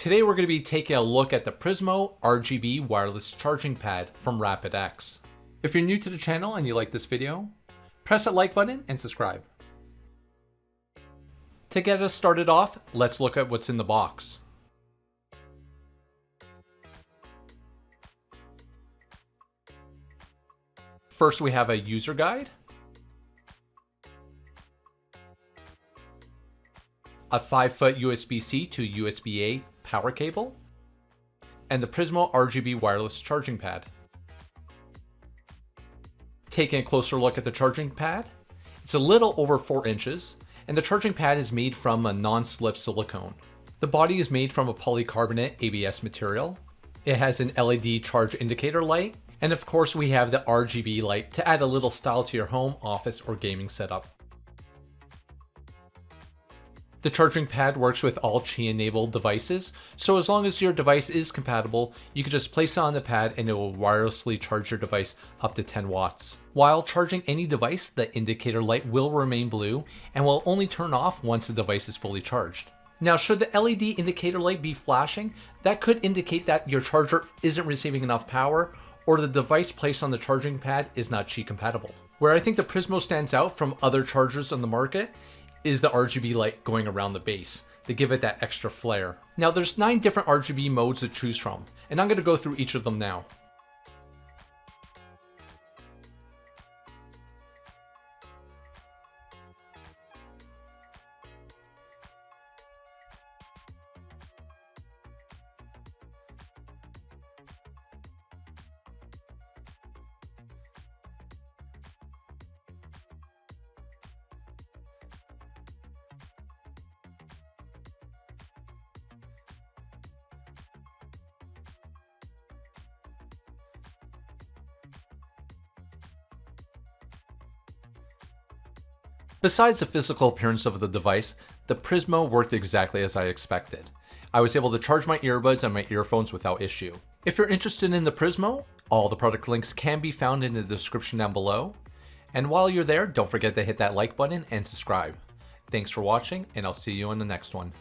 Today we're going to be taking a look at the Prismo RGB wireless charging pad from RapidX. If you're new to the channel and you like this video, press that like button and subscribe. To get us started off, let's look at what's in the box. First we have a user guide, a 5-foot USB-C to USB-A power cable, and the Prismo RGB wireless charging pad. Taking a closer look at the charging pad, it's a little over 4 inches, and the charging pad is made from a non-slip silicone. The body is made from a polycarbonate ABS material. It has an LED charge indicator light, and of course we have the RGB light to add a little style to your home, office, or gaming setup. The charging pad works with all Qi-enabled devices, so as long as your device is compatible, you can just place it on the pad and it will wirelessly charge your device up to 10 watts. While charging any device, the indicator light will remain blue and will only turn off once the device is fully charged. Now, should the LED indicator light be flashing, that could indicate that your charger isn't receiving enough power or the device placed on the charging pad is not Qi compatible. Where I think the Prismo stands out from other chargers on the market is the RGB light going around the base to give it that extra flare. Now there's 9 different RGB modes to choose from, and I'm going to go through each of them now. Besides the physical appearance of the device, the Prismo worked exactly as I expected. I was able to charge my earbuds and my earphones without issue. If you're interested in the Prismo, all the product links can be found in the description down below. And while you're there, don't forget to hit that like button and subscribe. Thanks for watching, and I'll see you in the next one.